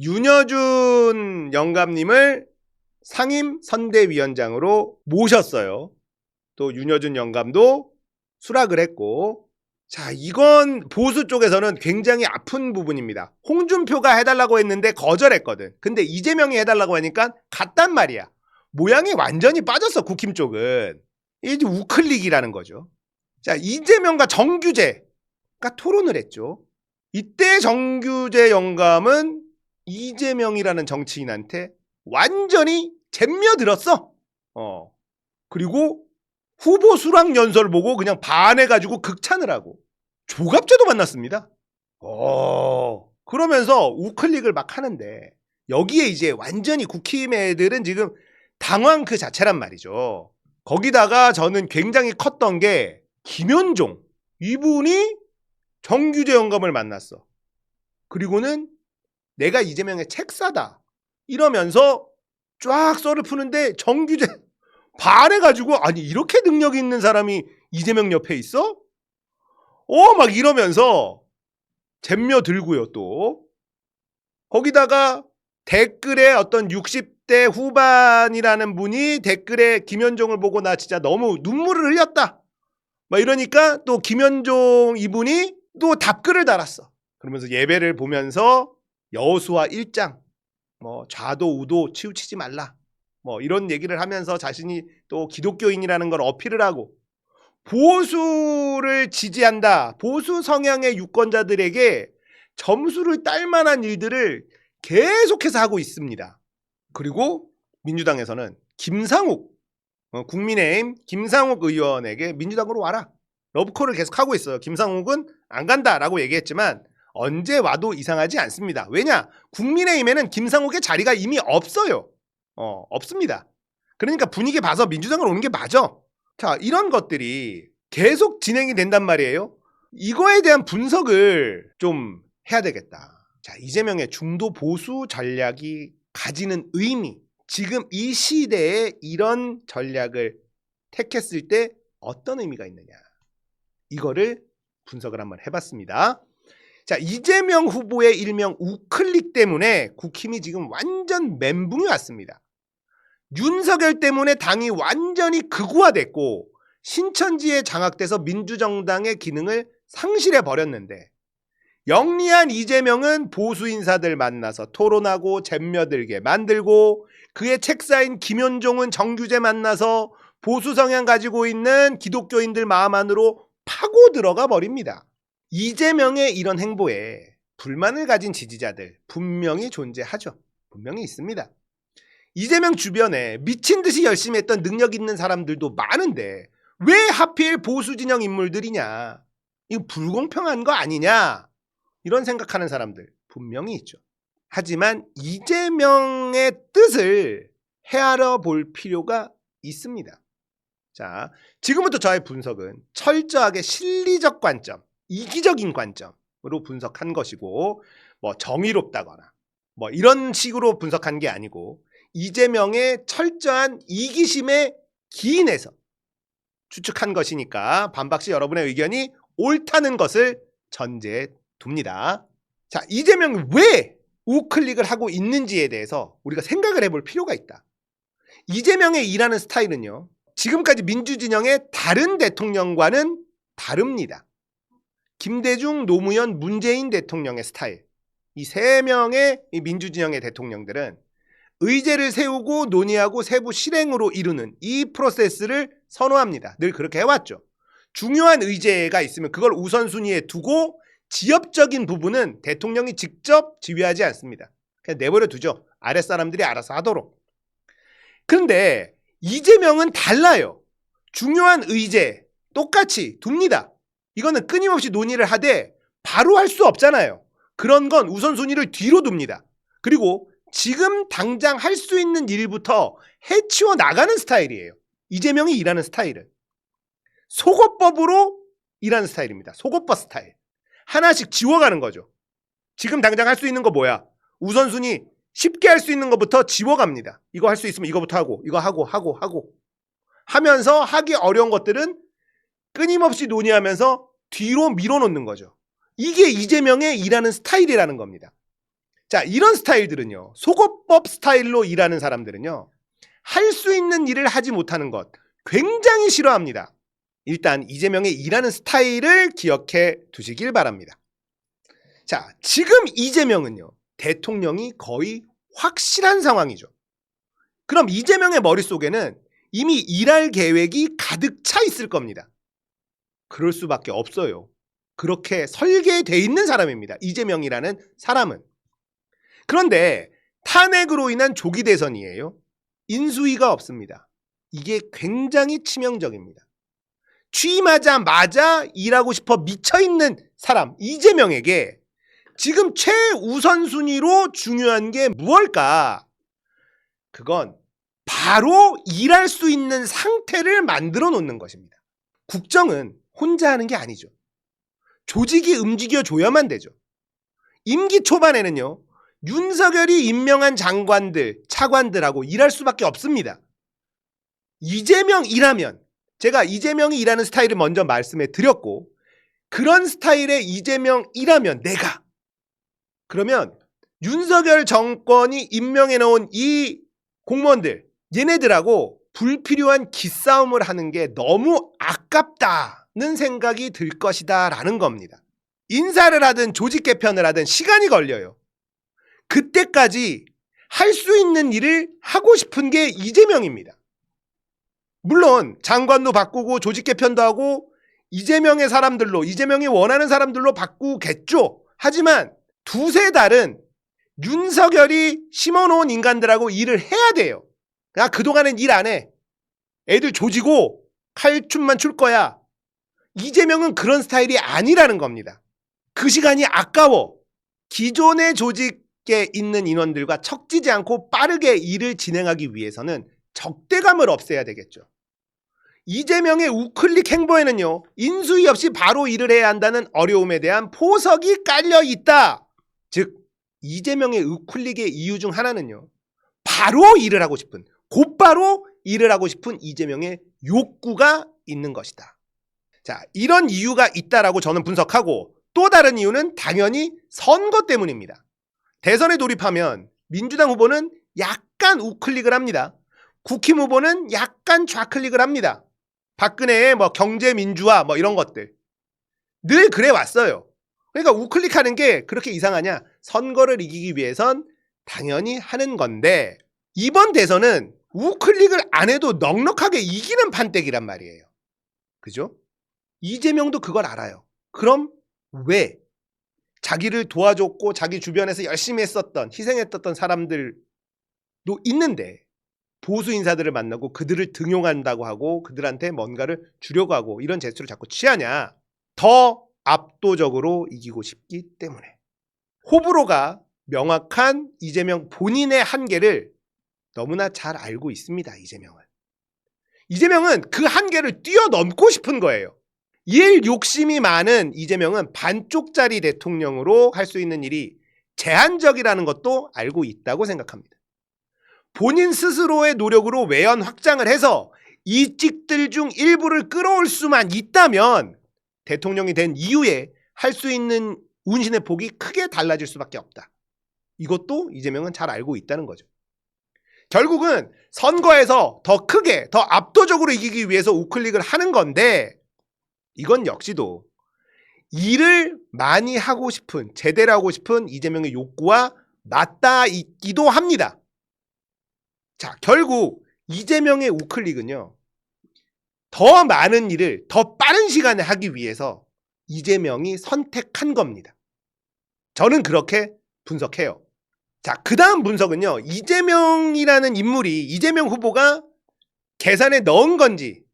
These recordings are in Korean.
윤여준 영감님을 상임 선대위원장으로 모셨어요. 또 윤여준 영감도 수락을 했고, 자, 이건 보수 쪽에서는 굉장히 아픈 부분입니다. 홍준표가 해달라고 했는데 거절했거든. 근데 이재명이 해달라고 하니까 갔단 말이야. 모양이 완전히 빠졌어, 국힘 쪽은. 이게 우클릭이라는 거죠. 자, 이재명과 정규재가 토론을 했죠. 이때 정규재 영감은 이재명이라는 정치인한테 완전히 잼며들었어. 그리고 후보 수락 연설 보고 그냥 반해가지고 극찬을 하고 조갑제도 만났습니다. 그러면서 우클릭을 막 하는데 여기에 이제 완전히 국힘 애들은 지금 당황 그 자체란 말이죠. 거기다가 저는 굉장히 컸던 게 김현종, 이분이 정규재 영감을 만났어. 그리고는 내가 이재명의 책사다 이러면서 쫙 썰을 푸는데 정규재 반해가지고 아니 이렇게 능력 있는 사람이 이재명 옆에 있어? 막 이러면서 잼며 들고요. 또 거기다가 댓글에 어떤 60대 후반이라는 분이 댓글에 김현종을 보고 나 진짜 너무 눈물을 흘렸다 막 이러니까 또 김현종 이분이 또 답글을 달았어. 그러면서 예배를 보면서 여호수아 1장 뭐 좌도 우도 치우치지 말라 뭐 이런 얘기를 하면서 자신이 또 기독교인이라는 걸 어필을 하고 보수를 지지한다. 보수 성향의 유권자들에게 점수를 딸 만한 일들을 계속해서 하고 있습니다. 그리고 민주당에서는 김상욱 국민의힘 김상욱 의원에게 민주당으로 와라. 러브콜을 계속하고 있어요. 김상욱은 안 간다라고 얘기했지만 언제 와도 이상하지 않습니다. 왜냐? 국민의힘에는 김상욱의 자리가 이미 없어요. 없습니다. 그러니까 분위기 봐서 민주당으로 오는 게 맞아. 자, 이런 것들이 계속 진행이 된단 말이에요. 이거에 대한 분석을 좀 해야 되겠다. 자, 이재명의 중도 보수 전략이 가지는 의미, 지금 이 시대에 이런 전략을 택했을 때 어떤 의미가 있느냐. 이거를 분석을 한번 해봤습니다. 자, 이재명 후보의 일명 우클릭 때문에 국힘이 지금 완전 멘붕이 왔습니다. 윤석열 때문에 당이 완전히 극우화됐고 신천지에 장악돼서 민주정당의 기능을 상실해버렸는데 영리한 이재명은 보수 인사들 만나서 토론하고 잼며들게 만들고 그의 책사인 김현종은 정규재 만나서 보수 성향 가지고 있는 기독교인들 마음 안으로 파고 들어가 버립니다. 이재명의 이런 행보에 불만을 가진 지지자들 분명히 존재하죠. 분명히 있습니다. 이재명 주변에 미친 듯이 열심히 했던 능력 있는 사람들도 많은데 왜 하필 보수 진영 인물들이냐? 이거 불공평한 거 아니냐? 이런 생각하는 사람들 분명히 있죠. 하지만 이재명의 뜻을 헤아려 볼 필요가 있습니다. 자, 지금부터 저의 분석은 철저하게 실리적 관점, 이기적인 관점으로 분석한 것이고 뭐 정의롭다거나 뭐 이런 식으로 분석한 게 아니고 이재명의 철저한 이기심에 기인해서 추측한 것이니까 반박시 여러분의 의견이 옳다는 것을 전제해 둡니다. 자, 이재명이 왜 우클릭을 하고 있는지에 대해서 우리가 생각을 해볼 필요가 있다. 이재명의 일하는 스타일은요, 지금까지 민주진영의 다른 대통령과는 다릅니다. 김대중, 노무현, 문재인 대통령의 스타일. 이 세 명의 민주진영의 대통령들은 의제를 세우고 논의하고 세부 실행으로 이루는 이 프로세스를 선호합니다. 늘 그렇게 해왔죠. 중요한 의제가 있으면 그걸 우선순위에 두고 지엽적인 부분은 대통령이 직접 지휘하지 않습니다. 그냥 내버려 두죠. 아랫사람들이 알아서 하도록. 그런데 이재명은 달라요. 중요한 의제 똑같이 둡니다. 이거는 끊임없이 논의를 하되 바로 할 수 없잖아요. 그런 건 우선순위를 뒤로 둡니다. 그리고 지금 당장 할 수 있는 일부터 해치워 나가는 스타일이에요. 이재명이 일하는 스타일은. 속어법으로 일하는 스타일입니다. 속어법 스타일. 하나씩 지워가는 거죠. 지금 당장 할 수 있는 거 뭐야? 우선순위 쉽게 할 수 있는 것부터 지워갑니다. 이거 할 수 있으면 이거부터 하고 이거 하고 하면서 하기 어려운 것들은 끊임없이 논의하면서 뒤로 밀어놓는 거죠. 이게 이재명의 일하는 스타일이라는 겁니다. 자, 이런 스타일들은요, 속어법 스타일로 일하는 사람들은요, 할 수 있는 일을 하지 못하는 것 굉장히 싫어합니다. 일단 이재명의 일하는 스타일을 기억해 두시길 바랍니다. 자, 지금 이재명은요, 대통령이 거의 확실한 상황이죠. 그럼 이재명의 머릿속에는 이미 일할 계획이 가득 차 있을 겁니다. 그럴 수밖에 없어요. 그렇게 설계되어 있는 사람입니다. 이재명이라는 사람은. 그런데 탄핵으로 인한 조기 대선이에요. 인수위가 없습니다. 이게 굉장히 치명적입니다. 취임하자마자 일하고 싶어 미쳐있는 사람 이재명에게 지금 최우선순위로 중요한 게 무엇일까? 그건 바로 일할 수 있는 상태를 만들어 놓는 것입니다. 국정은 혼자 하는 게 아니죠. 조직이 움직여줘야만 되죠. 임기 초반에는요, 윤석열이 임명한 장관들, 차관들하고 일할 수밖에 없습니다. 이재명 일하면, 제가 이재명이 일하는 스타일을 먼저 말씀해 드렸고, 그런 스타일의 이재명 일하면 내가, 그러면 윤석열 정권이 임명해 놓은 이 공무원들, 얘네들하고 불필요한 기싸움을 하는 게 너무 아깝다는 생각이 들 것이다 라는 겁니다. 인사를 하든 조직 개편을 하든 시간이 걸려요. 그때까지 할 수 있는 일을 하고 싶은 게 이재명입니다. 물론 장관도 바꾸고 조직 개편도 하고 이재명의 사람들로, 이재명이 원하는 사람들로 바꾸겠죠. 하지만 두세 달은 윤석열이 심어놓은 인간들하고 일을 해야 돼요. 야, 그동안은 일 안 해. 애들 조지고 칼춤만 출 거야. 이재명은 그런 스타일이 아니라는 겁니다. 그 시간이 아까워. 기존의 조직에 있는 인원들과 척지지 않고 빠르게 일을 진행하기 위해서는 적대감을 없애야 되겠죠. 이재명의 우클릭 행보에는요, 인수위 없이 바로 일을 해야 한다는 어려움에 대한 포석이 깔려 있다. 즉, 이재명의 우클릭의 이유 중 하나는요, 바로 일을 하고 싶은, 곧바로 일을 하고 싶은 이재명의 욕구가 있는 것이다. 자, 이런 이유가 있다라고 저는 분석하고, 또 다른 이유는 당연히 선거 때문입니다. 대선에 돌입하면 민주당 후보는 약간 우클릭을 합니다. 국힘 후보는 약간 좌클릭을 합니다. 박근혜의 경제민주화 이런 것들 늘 그래 왔어요. 그러니까 우클릭하는 게 그렇게 이상하냐? 선거를 이기기 위해선 당연히 하는 건데, 이번 대선은 우클릭을 안 해도 넉넉하게 이기는 판때기란 말이에요. 그죠? 이재명도 그걸 알아요. 그럼 왜 자기를 도와줬고 자기 주변에서 열심히 했었던, 희생했었던 사람들도 있는데 보수 인사들을 만나고 그들을 등용한다고 하고 그들한테 뭔가를 주려고 하고 이런 제스처를 자꾸 취하냐? 더 압도적으로 이기고 싶기 때문에. 호불호가 명확한 이재명 본인의 한계를 너무나 잘 알고 있습니다. 이재명은 그 한계를 뛰어넘고 싶은 거예요. 일 욕심이 많은 이재명은 반쪽짜리 대통령으로 할 수 있는 일이 제한적이라는 것도 알고 있다고 생각합니다. 본인 스스로의 노력으로 외연 확장을 해서 이직들 중 일부를 끌어올 수만 있다면 대통령이 된 이후에 할 수 있는 운신의 폭이 크게 달라질 수밖에 없다. 이것도 이재명은 잘 알고 있다는 거죠. 결국은 선거에서 더 크게, 더 압도적으로 이기기 위해서 우클릭을 하는 건데, 이건 역시도 일을 많이 하고 싶은, 제대로 하고 싶은 이재명의 욕구와 맞닿아 있기도 합니다. 자, 결국 이재명의 우클릭은요, 더 많은 일을 더 빠른 시간에 하기 위해서 이재명이 선택한 겁니다. 저는 그렇게 분석해요. 자, 그 다음 분석은요, 이재명이라는 인물이, 이재명 후보가 계산에 넣은 건지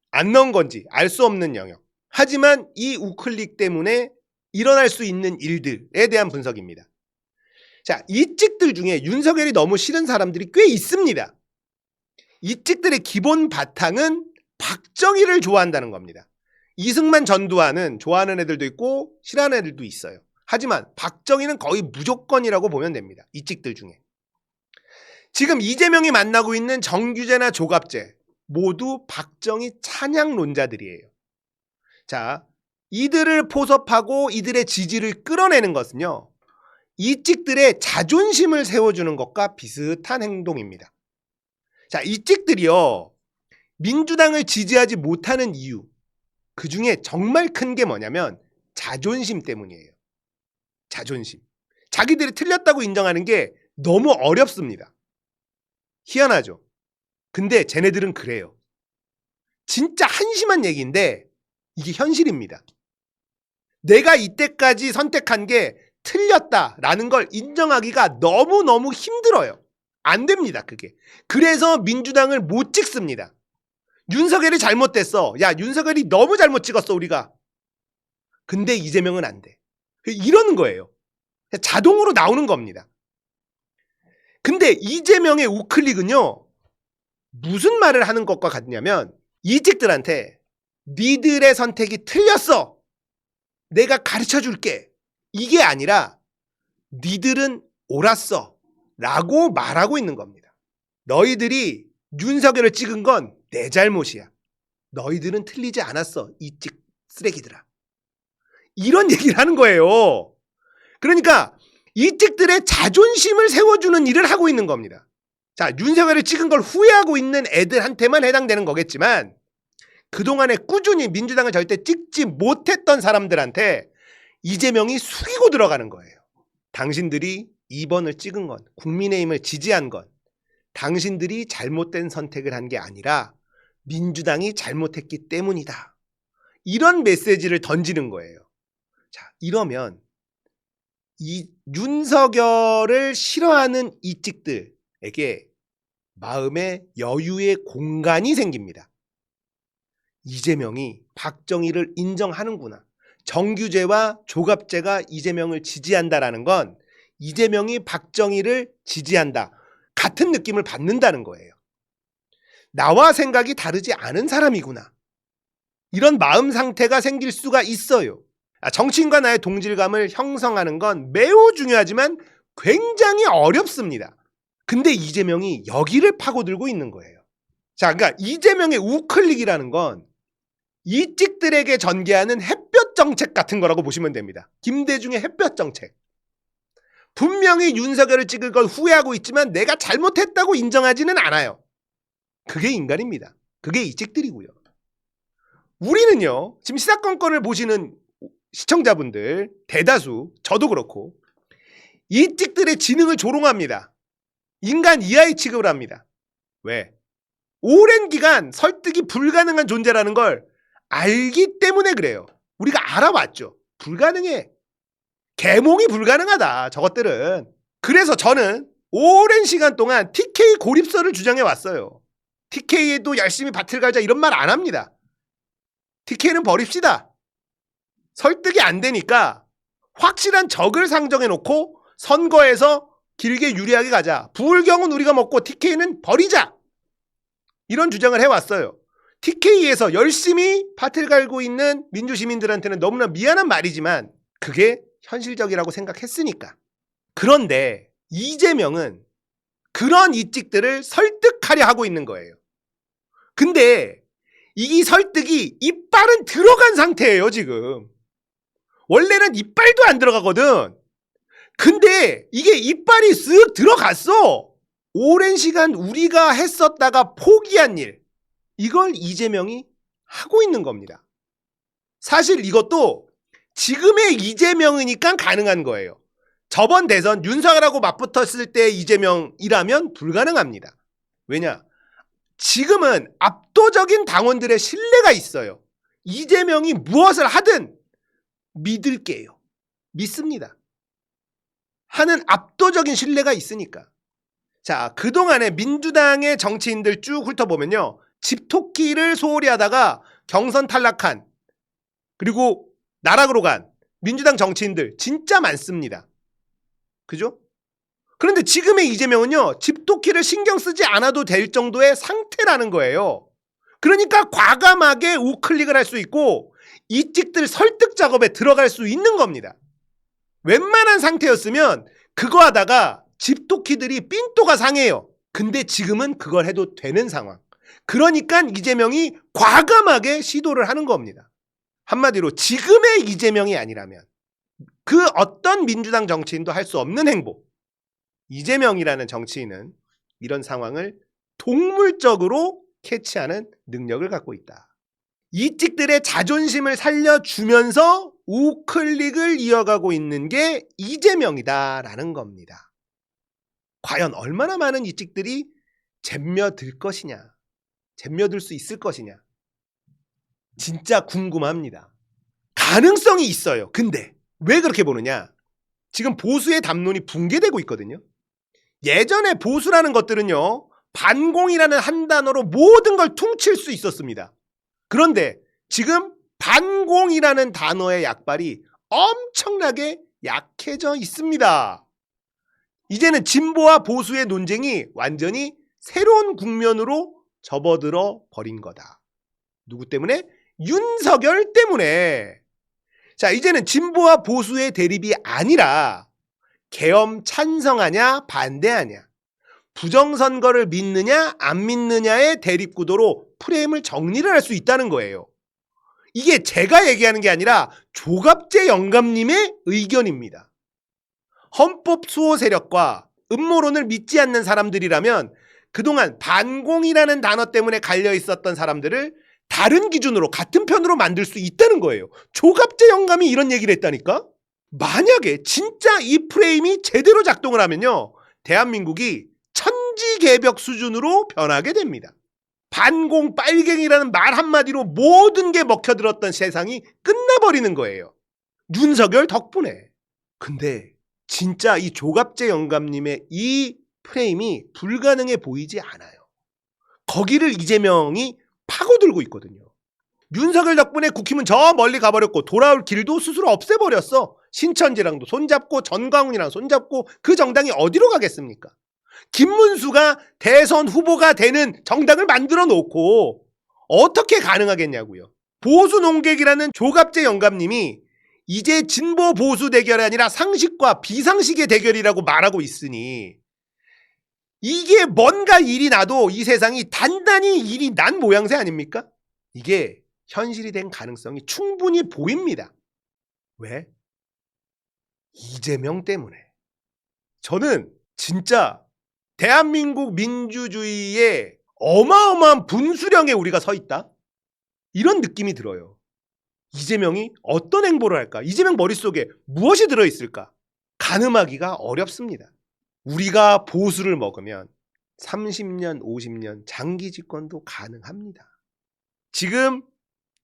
안 넣은 건지 알 수 없는 영역. 하지만 이 우클릭 때문에 일어날 수 있는 일들에 대한 분석입니다. 자, 이 찍들 중에 윤석열이 너무 싫은 사람들이 꽤 있습니다. 이 찍들의 기본 바탕은 박정희를 좋아한다는 겁니다. 이승만 전두환은 좋아하는 애들도 있고 싫어하는 애들도 있어요. 하지만 박정희는 거의 무조건이라고 보면 됩니다. 이 찍들 중에. 지금 이재명이 만나고 있는 정규재나 조갑재 모두 박정희 찬양론자들이에요. 자, 이들을 포섭하고 이들의 지지를 끌어내는 것은요, 이찍들의 자존심을 세워주는 것과 비슷한 행동입니다. 자, 이찍들이요, 민주당을 지지하지 못하는 이유, 그 중에 정말 큰 게 뭐냐면 자존심 때문이에요. 자존심. 자기들이 틀렸다고 인정하는 게 너무 어렵습니다. 희한하죠? 근데 쟤네들은 그래요. 진짜 한심한 얘기인데 이게 현실입니다. 내가 이때까지 선택한 게 틀렸다라는 걸 인정하기가 너무너무 힘들어요. 안 됩니다, 그게. 그래서 민주당을 못 찍습니다. 윤석열이 잘못됐어. 야, 윤석열이 너무 잘못 찍었어, 우리가. 근데 이재명은 안 돼. 이러는 거예요. 자동으로 나오는 겁니다. 근데 이재명의 우클릭은요, 무슨 말을 하는 것과 같냐면 이직들한테 니들의 선택이 틀렸어. 내가 가르쳐 줄게. 이게 아니라 니들은 옳았어. 라고 말하고 있는 겁니다. 너희들이 윤석열을 찍은 건 내 잘못이야. 너희들은 틀리지 않았어. 이찍 쓰레기들아. 이런 얘기를 하는 거예요. 그러니까 이찍들의 자존심을 세워주는 일을 하고 있는 겁니다. 자, 윤석열을 찍은 걸 후회하고 있는 애들한테만 해당되는 거겠지만 그동안에 꾸준히 민주당을 절대 찍지 못했던 사람들한테 이재명이 숙이고 들어가는 거예요. 당신들이 2번을 찍은 건, 국민의힘을 지지한 건 당신들이 잘못된 선택을 한 게 아니라 민주당이 잘못했기 때문이다. 이런 메시지를 던지는 거예요. 자, 이러면 이 윤석열을 싫어하는 이찍들에게 마음의 여유의 공간이 생깁니다. 이재명이 박정희를 인정하는구나. 정규제와 조갑제가 이재명을 지지한다라는 건 이재명이 박정희를 지지한다. 같은 느낌을 받는다는 거예요. 나와 생각이 다르지 않은 사람이구나. 이런 마음 상태가 생길 수가 있어요. 정치인과 나의 동질감을 형성하는 건 매우 중요하지만 굉장히 어렵습니다. 근데 이재명이 여기를 파고들고 있는 거예요. 자, 그러니까 이재명의 우클릭이라는 건 이찍들에게 전개하는 햇볕 정책 같은 거라고 보시면 됩니다. 김대중의 햇볕 정책. 분명히 윤석열을 찍을 걸 후회하고 있지만 내가 잘못했다고 인정하지는 않아요. 그게 인간입니다. 그게 이찍들이고요. 우리는요, 지금 시사건건을 보시는 시청자분들 대다수, 저도 그렇고 이찍들의 지능을 조롱합니다. 인간 이하의 취급을 합니다. 왜? 오랜 기간 설득이 불가능한 존재라는 걸 알기 때문에 그래요. 우리가 알아봤죠. 불가능해. 개몽이 불가능하다. 저것들은. 그래서 저는 오랜 시간 동안 TK 고립설을 주장해 왔어요. TK에도 열심히 밭을 갈자 이런 말 안 합니다. TK는 버립시다. 설득이 안 되니까 확실한 적을 상정해 놓고 선거에서 길게 유리하게 가자. 부울경은 우리가 먹고 TK는 버리자. 이런 주장을 해왔어요. TK에서 열심히 밭을 갈고 있는 민주시민들한테는 너무나 미안한 말이지만 그게 현실적이라고 생각했으니까. 그런데 이재명은 그런 이찍들을 설득하려 하고 있는 거예요. 근데 이 설득이 이빨은 들어간 상태예요, 지금. 원래는 이빨도 안 들어가거든. 근데 이게 이빨이 쓱 들어갔어. 오랜 시간 우리가 했었다가 포기한 일, 이걸 이재명이 하고 있는 겁니다. 사실 이것도 지금의 이재명이니까 가능한 거예요. 저번 대선 윤석열하고 맞붙었을 때 이재명이라면 불가능합니다. 왜냐? 지금은 압도적인 당원들의 신뢰가 있어요. 이재명이 무엇을 하든 믿을게요. 믿습니다. 하는 압도적인 신뢰가 있으니까. 자, 그동안에 민주당의 정치인들 쭉 훑어보면요. 집토끼를 소홀히 하다가 경선 탈락한, 그리고 나락으로 간 민주당 정치인들 진짜 많습니다. 그죠? 그런데 지금의 이재명은요, 집토끼를 신경 쓰지 않아도 될 정도의 상태라는 거예요. 그러니까 과감하게 우클릭을 할 수 있고 이찍들 설득 작업에 들어갈 수 있는 겁니다. 웬만한 상태였으면 그거 하다가 집토끼들이 삔또가 상해요. 근데 지금은 그걸 해도 되는 상황. 그러니까 이재명이 과감하게 시도를 하는 겁니다. 한마디로 지금의 이재명이 아니라면, 그 어떤 민주당 정치인도 할 수 없는 행보. 이재명이라는 정치인은 이런 상황을 동물적으로 캐치하는 능력을 갖고 있다. 이찍들의 자존심을 살려주면서 우클릭을 이어가고 있는 게 이재명이다라는 겁니다. 과연 얼마나 많은 이찍들이 잼며들 것이냐, 잼며들 수 있을 것이냐, 진짜 궁금합니다. 가능성이 있어요. 근데 왜 그렇게 보느냐? 지금 보수의 담론이 붕괴되고 있거든요. 예전에 보수라는 것들은요, 반공이라는 한 단어로 모든 걸 퉁칠 수 있었습니다. 그런데 지금 반공이라는 단어의 약발이 엄청나게 약해져 있습니다. 이제는 진보와 보수의 논쟁이 완전히 새로운 국면으로 접어들어 버린 거다. 누구 때문에? 윤석열 때문에. 자, 이제는 진보와 보수의 대립이 아니라 계엄 찬성하냐 반대하냐, 부정선거를 믿느냐 안 믿느냐의 대립구도로 프레임을 정리를 할 수 있다는 거예요. 이게 제가 얘기하는 게 아니라 조갑재 영감님의 의견입니다. 헌법 수호 세력과 음모론을 믿지 않는 사람들이라면 그동안 반공이라는 단어 때문에 갈려 있었던 사람들을 다른 기준으로 같은 편으로 만들 수 있다는 거예요. 조갑재 영감이 이런 얘기를 했다니까? 만약에 진짜 이 프레임이 제대로 작동을 하면요, 대한민국이 천지개벽 수준으로 변하게 됩니다. 반공 빨갱이라는 말 한마디로 모든 게 먹혀들었던 세상이 끝나버리는 거예요. 윤석열 덕분에. 근데 진짜 이 조갑재 영감님의 이 프레임이 불가능해 보이지 않아요. 거기를 이재명이 파고들고 있거든요. 윤석열 덕분에 국힘은 저 멀리 가버렸고 돌아올 길도 스스로 없애버렸어. 신천지랑도 손잡고 전광훈이랑 손잡고 그 정당이 어디로 가겠습니까? 김문수가 대선 후보가 되는 정당을 만들어 놓고 어떻게 가능하겠냐고요. 보수 농객이라는 조갑재 영감님이 이제 진보 보수 대결이 아니라 상식과 비상식의 대결이라고 말하고 있으니 이게 뭔가 일이 나도 이 세상이 단단히 일이 난 모양새 아닙니까? 이게 현실이 된 가능성이 충분히 보입니다. 왜? 이재명 때문에. 저는 진짜 대한민국 민주주의의 어마어마한 분수령에 우리가 서 있다? 이런 느낌이 들어요. 이재명이 어떤 행보를 할까? 이재명 머릿속에 무엇이 들어있을까? 가늠하기가 어렵습니다. 우리가 보수를 먹으면 30년, 50년 장기 집권도 가능합니다. 지금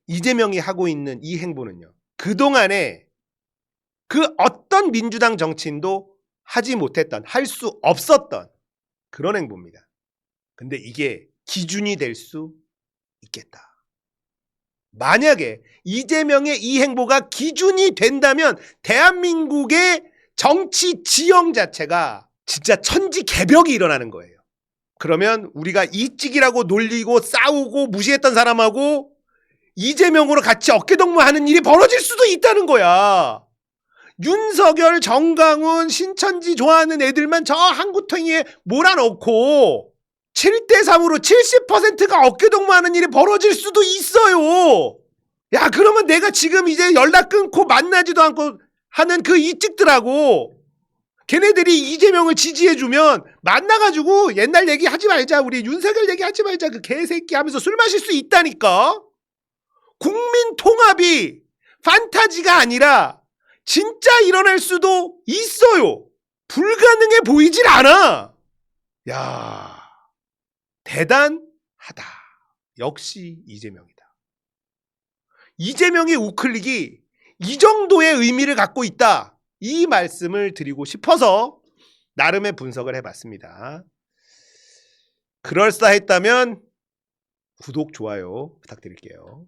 이재명이 하고 있는 이 행보는요, 그동안에 그 어떤 민주당 정치인도 하지 못했던, 할 수 없었던 그런 행보입니다. 근데 이게 기준이 될 수 있겠다. 만약에 이재명의 이 행보가 기준이 된다면 대한민국의 정치 지형 자체가 진짜 천지개벽이 일어나는 거예요. 그러면 우리가 이찍이라고 놀리고 싸우고 무시했던 사람하고 이재명으로 같이 어깨동무하는 일이 벌어질 수도 있다는 거야. 윤석열, 정강훈, 신천지 좋아하는 애들만 저 한구탱이에 몰아넣고 7대3으로 70%가 어깨동무하는 일이 벌어질 수도 있어요. 야, 그러면 내가 지금 이제 연락 끊고 만나지도 않고 하는 그 이찍들하고 걔네들이 이재명을 지지해주면 만나가지고 옛날 얘기 하지 말자, 우리 윤석열 얘기 하지 말자, 그 개새끼 하면서 술 마실 수 있다니까. 국민 통합이 판타지가 아니라 진짜 일어날 수도 있어요. 불가능해 보이질 않아. 야, 대단하다. 역시 이재명이다. 이재명의 우클릭이 이 정도의 의미를 갖고 있다. 이 말씀을 드리고 싶어서 나름의 분석을 해봤습니다. 그럴싸했다면 구독, 좋아요 부탁드릴게요.